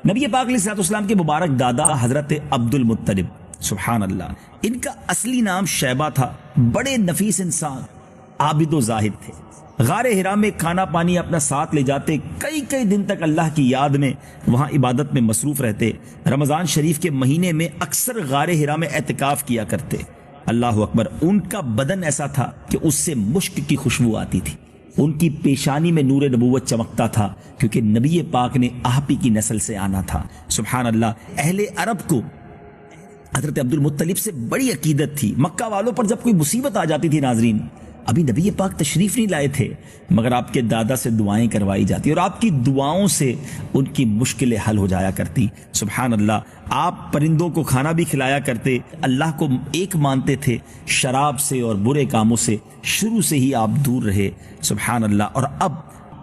نبی پاک علیہ الصلوۃ والسلام کے مبارک دادا حضرت عبد المطلب، سبحان اللہ، ان کا اصلی نام شیبہ تھا، بڑے نفیس انسان، عابد و زاہد تھے۔ غار حرا میں کھانا پانی اپنا ساتھ لے جاتے، کئی کئی دن تک اللہ کی یاد میں وہاں عبادت میں مصروف رہتے۔ رمضان شریف کے مہینے میں اکثر غار حرا میں اعتکاف کیا کرتے۔ اللہ اکبر، ان کا بدن ایسا تھا کہ اس سے مشک کی خوشبو آتی تھی، ان کی پیشانی میں نور نبوت چمکتا تھا، کیونکہ نبی پاک نے آپ ہی کی نسل سے آنا تھا۔ سبحان اللہ، اہل عرب کو حضرت عبد المطلب سے بڑی عقیدت تھی۔ مکہ والوں پر جب کوئی مصیبت آ جاتی تھی، ناظرین، ابھی نبی پاک تشریف نہیں لائے تھے، مگر آپ کے دادا سے دعائیں کروائی جاتی اور آپ کی دعاؤں سے ان کی مشکلیں حل ہو جایا کرتی۔ سبحان اللہ، آپ پرندوں کو کھانا بھی کھلایا کرتے، اللہ کو ایک مانتے تھے، شراب سے اور برے کاموں سے شروع سے ہی آپ دور رہے۔ سبحان اللہ، اور اب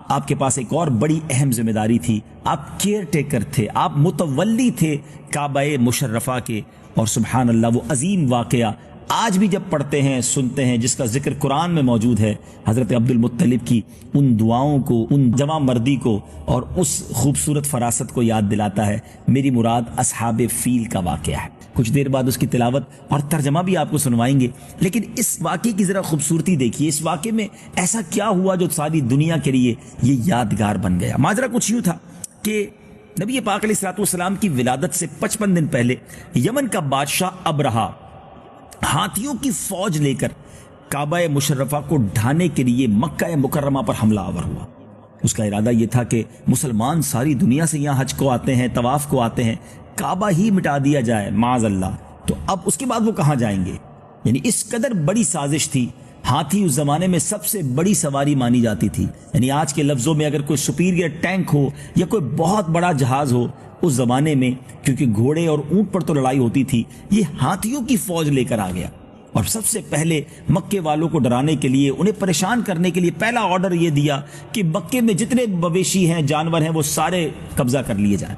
آپ کے پاس ایک اور بڑی اہم ذمہ داری تھی، آپ کیئر ٹیکر تھے، آپ متولی تھے کعبہ مشرفہ کے۔ اور سبحان اللہ، وہ عظیم واقعہ آج بھی جب پڑھتے ہیں، سنتے ہیں، جس کا ذکر قرآن میں موجود ہے، حضرت عبد المطلب کی ان دعاؤں کو، ان جمع مردی کو اور اس خوبصورت فراست کو یاد دلاتا ہے۔ میری مراد اصحاب فیل کا واقعہ ہے۔ کچھ دیر بعد اس کی تلاوت اور ترجمہ بھی آپ کو سنوائیں گے، لیکن اس واقعے کی ذرا خوبصورتی دیکھیے۔ اس واقعے میں ایسا کیا ہوا جو ساری دنیا کے لیے یہ یادگار بن گیا؟ ماجرا کچھ یوں تھا کہ نبی پاک علیہ الصلوۃ والسلام کی ولادت سے 55 دن پہلے یمن کا بادشاہ ابرہہ ہاتھیوں کی فوج لے کر کعبہ مشرفہ کو ڈھانے کے لیے مکہ مکرمہ پر حملہ آور ہوا۔ اس کا ارادہ یہ تھا کہ مسلمان ساری دنیا سے یہاں حج کو آتے ہیں، طواف کو آتے ہیں، کعبہ ہی مٹا دیا جائے معاذ اللہ۔ تو اب اس کے بعد وہ کہاں جائیں گے؟ یعنی اس قدر بڑی سازش تھی۔ ہاتھی اس زمانے میں سب سے بڑی سواری مانی جاتی تھی، یعنی آج کے لفظوں میں اگر کوئی سپیریئر ٹینک ہو یا کوئی بہت بڑا جہاز ہو، اس زمانے میں کیونکہ گھوڑے اور اونٹ پر تو لڑائی ہوتی تھی، یہ ہاتھیوں کی فوج لے کر آ گیا۔ اور سب سے پہلے مکے والوں کو ڈرانے کے لیے، انہیں پریشان کرنے کے لیے پہلا آرڈر یہ دیا کہ مکے میں جتنے مویشی ہیں، جانور ہیں، وہ سارے قبضہ کر لیے جائیں۔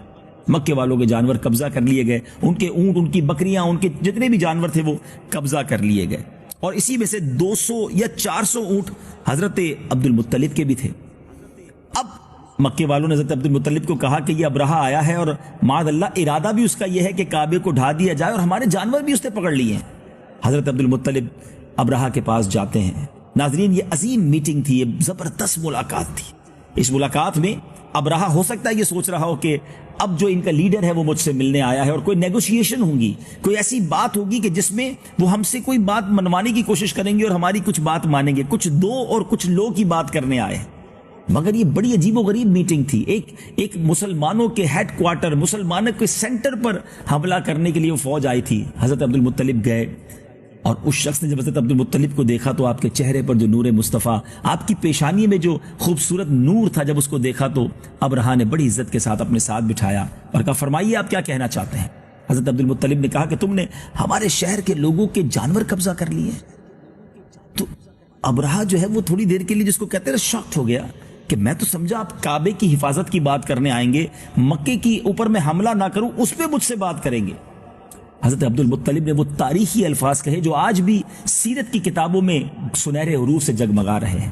مکے والوں کے جانور قبضہ کر لیے گئے، ان کے اونٹ، ان کی بکریاں، ان کے جتنے بھی جانور تھے وہ قبضہ کر لیے گئے، اور اسی میں سے 200 یا 400 اونٹ حضرت عبد المطلب کے بھی تھے۔ اب مکے والوں نے حضرت عبد المطلب کو کہا کہ یہ ابرہہ آیا ہے اور معاذ اللہ ارادہ بھی اس کا یہ ہے کہ کعبے کو ڈھا دیا جائے، اور ہمارے جانور بھی اس نے پکڑ لیے ہیں۔ حضرت عبد المطلب ابرہہ کے پاس جاتے ہیں۔ ناظرین، یہ عظیم میٹنگ تھی، یہ زبردست ملاقات تھی۔ اس ملاقات میں ابرہہ ہو سکتا ہے یہ سوچ رہا ہو کہ اب جو ان کا لیڈر ہے وہ مجھ سے ملنے آیا ہے، اور کوئی نیگوشیشن ہوں گی، کوئی ایسی بات ہوگی کہ جس میں وہ ہم سے کوئی بات منوانے کی کوشش کریں گے اور ہماری کچھ بات مانیں گے، کچھ دو اور کچھ لو کی بات کرنے آئے ہیں۔ مگر یہ بڑی عجیب و غریب میٹنگ تھی۔ ایک مسلمانوں کے ہیڈ کوارٹر، مسلمانوں کے سینٹر پر حملہ کرنے کے لیے وہ فوج آئی تھی۔ حضرت عبد المطلب گئے، اور اس شخص نے جب حضرت عبد المطلب کو دیکھا تو آپ کے چہرے پر جو نور مصطفیٰ، آپ کی پیشانی میں جو خوبصورت نور تھا، جب اس کو دیکھا تو ابرہہ نے بڑی عزت کے ساتھ اپنے ساتھ بٹھایا اور کہا، فرمائیے آپ کیا کہنا چاہتے ہیں؟ حضرت عبد المطلب نے کہا کہ تم نے ہمارے شہر کے لوگوں کے جانور قبضہ کر لیے۔ تو ابرہہ جو ہے وہ تھوڑی دیر کے لیے، جس کو کہتے ہیں، شاکڈ ہو گیا کہ میں تو سمجھا آپ کعبے کی حفاظت کی بات کرنے آئیں گے، مکے کی اوپر میں حملہ نہ کروں اس پہ مجھ سے بات کریں گے۔ حضرت عبد المطلب نے وہ تاریخی الفاظ کہے جو آج بھی سیرت کی کتابوں میں سنہرے حروف سے جگمگا رہے ہیں۔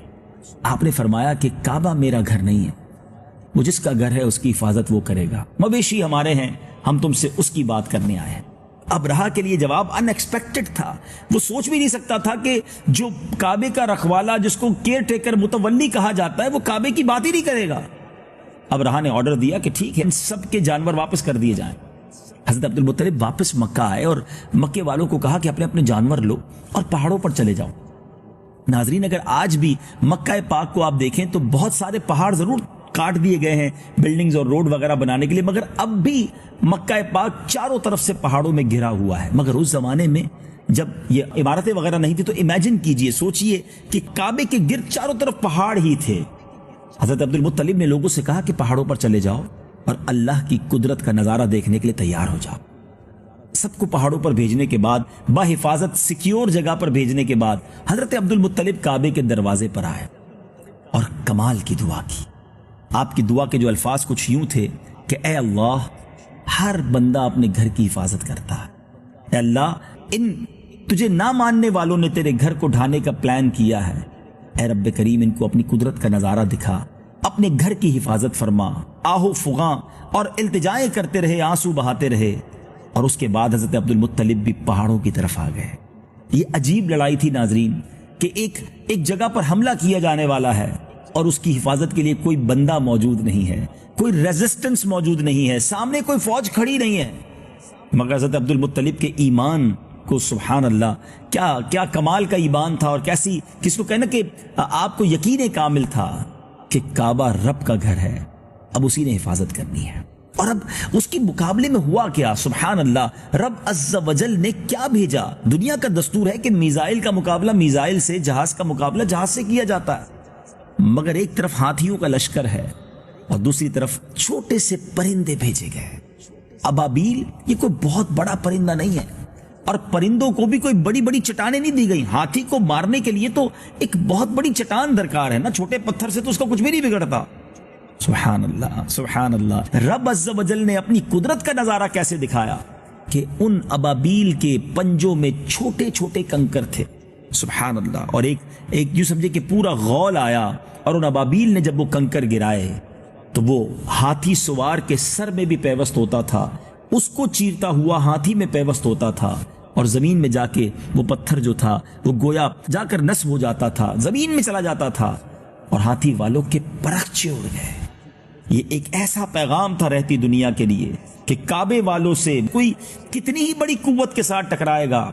آپ نے فرمایا کہ کعبہ میرا گھر نہیں ہے، وہ جس کا گھر ہے اس کی حفاظت وہ کرے گا، مویشی ہمارے ہیں، ہم تم سے اس کی بات کرنے آئے ہیں۔ ابرہہ کے لیے جواب ان ایکسپیکٹڈ تھا، وہ سوچ بھی نہیں سکتا تھا کہ جو کعبے کا رکھوالا، جس کو کیئر ٹیکر، متولی کہا جاتا ہے، وہ کعبے کی بات ہی نہیں کرے گا۔ ابرہہ نے آرڈر دیا کہ ٹھیک ہے، ان سب کے جانور واپس کر دیے جائیں۔ حضرت عبد المطلب واپس مکہ آئے اور مکے والوں کو کہا کہ اپنے اپنے جانور لو اور پہاڑوں پر چلے جاؤ۔ ناظرین، اگر آج بھی مکہ پاک کو آپ دیکھیں تو بہت سارے پہاڑ ضرور کاٹ دیے گئے ہیں بلڈنگز اور روڈ وغیرہ بنانے کے لیے، مگر اب بھی مکہ پاک چاروں طرف سے پہاڑوں میں گھرا ہوا ہے۔ مگر اس زمانے میں جب یہ عمارتیں وغیرہ نہیں تھی تو امیجن کیجئے، سوچئے کہ کعبے کے گرد چاروں طرف پہاڑ ہی تھے۔ حضرت عبد المطلب نے لوگوں سے کہا کہ پہاڑوں پر چلے جاؤ اور اللہ کی قدرت کا نظارہ دیکھنے کے لیے تیار ہو جاؤ۔ سب کو پہاڑوں پر بھیجنے کے بعد، بحفاظت سیکیور جگہ پر بھیجنے کے بعد، حضرت عبد المطلب کعبے کے دروازے پر آئے اور کمال کی دعا کی۔ آپ کی دعا کے جو الفاظ کچھ یوں تھے کہ اے اللہ، ہر بندہ اپنے گھر کی حفاظت کرتا ہے، اے اللہ، ان تجھے نہ ماننے والوں نے تیرے گھر کو ڈھانے کا پلان کیا ہے، اے رب کریم ان کو اپنی قدرت کا نظارہ دکھا، اپنے گھر کی حفاظت فرما، آہو فغاں اور التجائیں کرتے رہے، آنسو بہاتے رہے، اور اس کے بعد حضرت عبد المطلب بھی پہاڑوں کی طرف آ گئے۔ یہ عجیب لڑائی تھی ناظرین کہ ایک جگہ پر حملہ کیا جانے والا ہے اور اس کی حفاظت کے لیے کوئی بندہ موجود نہیں ہے، کوئی ریزسٹنس موجود نہیں ہے، سامنے کوئی فوج کھڑی نہیں ہے، مگر حضرت عبد المطلب کے ایمان کو سبحان اللہ کیا کمال کا ایمان تھا، اور کیسی کس کو کہنا کہ آپ کو یقین کامل تھا کہ کعبہ رب کا گھر ہے، اب اسی نے حفاظت کرنی ہے۔ اور اب اس کے مقابلے میں ہوا کیا، سبحان اللہ، رب عز و جل نے کیا بھیجا۔ دنیا کا دستور ہے کہ میزائل کا مقابلہ میزائل سے، جہاز کا مقابلہ جہاز سے کیا جاتا ہے، مگر ایک طرف ہاتھیوں کا لشکر ہے اور دوسری طرف چھوٹے سے پرندے بھیجے گئے۔ ابابیل یہ کوئی بہت بڑا پرندہ نہیں ہے، اور پرندوں کو بھی کوئی بڑی بڑی چٹانیں نہیں دی گئی۔ ہاتھی کو مارنے کے لیے تو ایک بہت بڑی چٹان درکار ہے نا، چھوٹے پتھر سے تو اس کا کچھ بھی نہیں بگڑتا۔ سبحان اللہ، سبحان اللہ۔ رب عز و جل نے اپنی قدرت کا نظارہ کیسے دکھایا کہ ان ابابیل کے پنجوں میں چھوٹے چھوٹے کنکر تھے، سبحان اللہ، اور ایک یوں سمجھے کہ پورا غول آیا، اور ان ابابیل نے جب وہ کنکر گرائے تو وہ ہاتھی سوار کے سر میں بھی پیوست ہوتا تھا، اس کو چیرتا ہوا ہاتھی میں پیوست ہوتا تھا، اور زمین میں جا کے وہ پتھر جو تھا وہ گویا جا کر نصب ہو جاتا تھا، زمین میں چلا جاتا تھا، اور ہاتھی والوں کے پرخچے اڑ گئے۔ یہ ایک ایسا پیغام تھا رہتی دنیا کے لیے کہ کعبے والوں سے کوئی کتنی ہی بڑی قوت کے ساتھ ٹکرائے گا،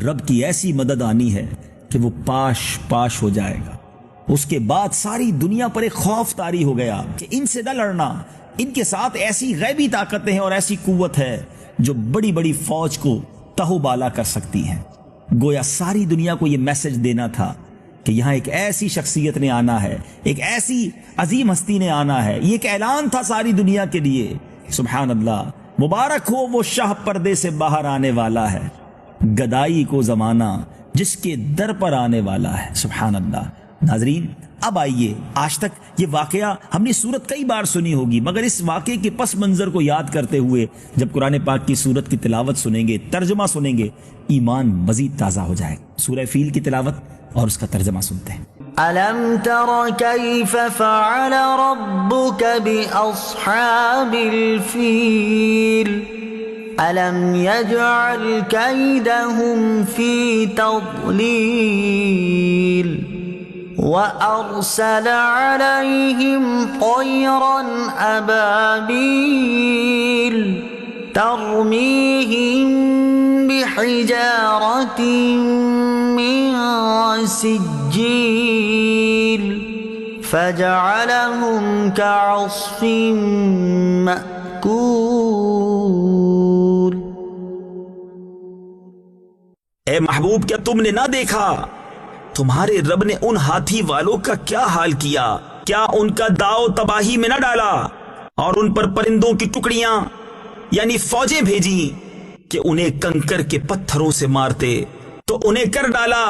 رب کی ایسی مدد آنی ہے کہ وہ پاش پاش ہو جائے گا۔ اس کے بعد ساری دنیا پر ایک خوف طاری ہو گیا کہ ان سے نہ لڑنا، ان کے ساتھ ایسی غیبی طاقتیں ہیں اور ایسی قوت ہے جو بڑی بڑی فوج کو تہو بالا کر سکتی ہیں۔ گویا ساری دنیا کو یہ میسج دینا تھا کہ یہاں ایک ایسی شخصیت نے آنا ہے، ایک ایسی عظیم ہستی نے آنا ہے۔ یہ ایک اعلان تھا ساری دنیا کے لیے، سبحان اللہ۔ مبارک ہو وہ شاہ پردے سے باہر آنے والا ہے، گدائی کو زمانہ جس کے در پر آنے والا ہے، سبحان اللہ۔ ناظرین، اب آئیے، آج تک یہ واقعہ ہم نے سورت کئی بار سنی ہوگی، مگر اس واقعے کے پس منظر کو یاد کرتے ہوئے جب قرآن پاک کی سورت کی تلاوت سنیں گے، ترجمہ سنیں گے، ایمان مزید تازہ ہو جائے گا۔ سورہ فیل کی تلاوت اور اس کا ترجمہ سنتے ہیں۔ أَلَمْ تَرَ كَيْفَ فَعَلَ رَبُّكَ بِأَصْحَابِ الْفِيلِ أَلَمْ يَجْعَلْ كَيْدَهُمْ فِي تَضْلِيلٍ وَأَرْسَلَ عَلَيْهِمْ طَيْرًا أَبَابِيلَ تَرْمِيهِمْ بِحِجَارَةٍ مِّن سِجِّيلٍ فَجَعَلَهُمْ كَعَصْفٍ مَّأْكُولٍ۔ اے محبوب، کیا تم نے نہ دیکھا تمہارے رب نے ان ہاتھی والوں کا کیا حال کیا؟ کیا ان کا داؤ تباہی میں نہ ڈالا اور ان پر پرندوں کی ٹکڑیاں یعنی فوجیں بھیجی کہ انہیں کنکر کے پتھروں سے مارتے تو انہیں کر ڈالا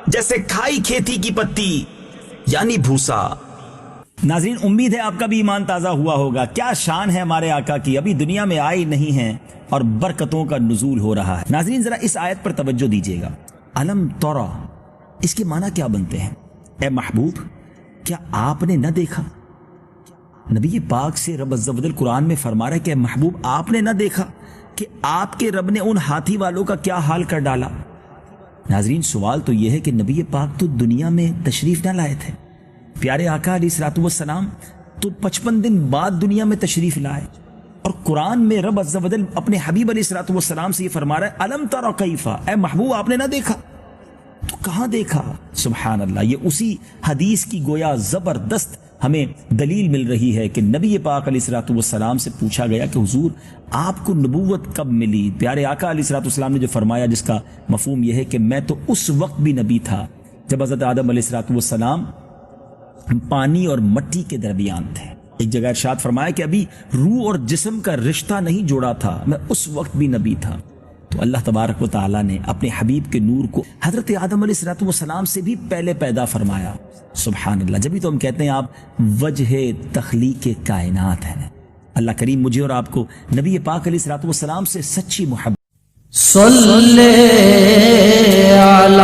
جیسے کھائی کھیتی کی پتی یعنی بھوسا۔ ناظرین، امید ہے آپ کا بھی ایمان تازہ ہوا ہوگا۔ کیا شان ہے ہمارے آقا کی، ابھی دنیا میں آئی نہیں ہے اور برکتوں کا نزول ہو رہا ہے۔ ناظرین، ذرا اس آیت پر توجہ دیجیے گا۔ علم تورا، اس کے معنی کیا بنتے ہیں؟ اے محبوب، کیا آپ نے نہ دیکھا؟ نبی پاک سے رب عز و جل قرآن میں فرما رہا ہے کہ اے محبوب، آپ نے نہ دیکھا کہ آپ کے رب نے ان ہاتھی والوں کا کیا حال کر ڈالا؟ ناظرین، سوال تو یہ ہے کہ نبی پاک تو دنیا میں تشریف نہ لائے تھے، پیارے آقا علیہ الصلوۃ والسلام تو 55 دن بعد دنیا میں تشریف لائے، اور قرآن میں رب عز و جل اپنے حبیب علیہ الصلوۃ والسلام سے یہ فرما رہا ہے الم تر کیف، اے محبوب آپ نے نہ دیکھا؟ تو کہاں دیکھا؟ سبحان اللہ، یہ اسی حدیث کی گویا زبردست ہمیں دلیل مل رہی ہے کہ نبی پاک علیہ الصلوۃ والسلام سے پوچھا گیا کہ حضور آپ کو نبوت کب ملی؟ پیارے آقا علیہ الصلوۃ والسلام نے جو فرمایا، جس کا مفہوم یہ ہے کہ میں تو اس وقت بھی نبی تھا جب حضرت آدم علیہ الصلوۃ والسلام پانی اور مٹی کے درمیان تھے۔ ایک جگہ ارشاد فرمایا کہ ابھی روح اور جسم کا رشتہ نہیں جوڑا تھا، میں اس وقت بھی نبی تھا۔ تو اللہ تبارک و تعالیٰ نے اپنے حبیب کے نور کو حضرت آدم علیہ الصلوۃ والسلام سے بھی پہلے پیدا فرمایا، سبحان اللہ۔ جبھی تو ہم کہتے ہیں آپ وجہ تخلیق کائنات ہیں۔ اللہ کریم مجھے اور آپ کو نبی پاک علیہ الصلوۃ والسلام سے سچی محبت۔ صلی علی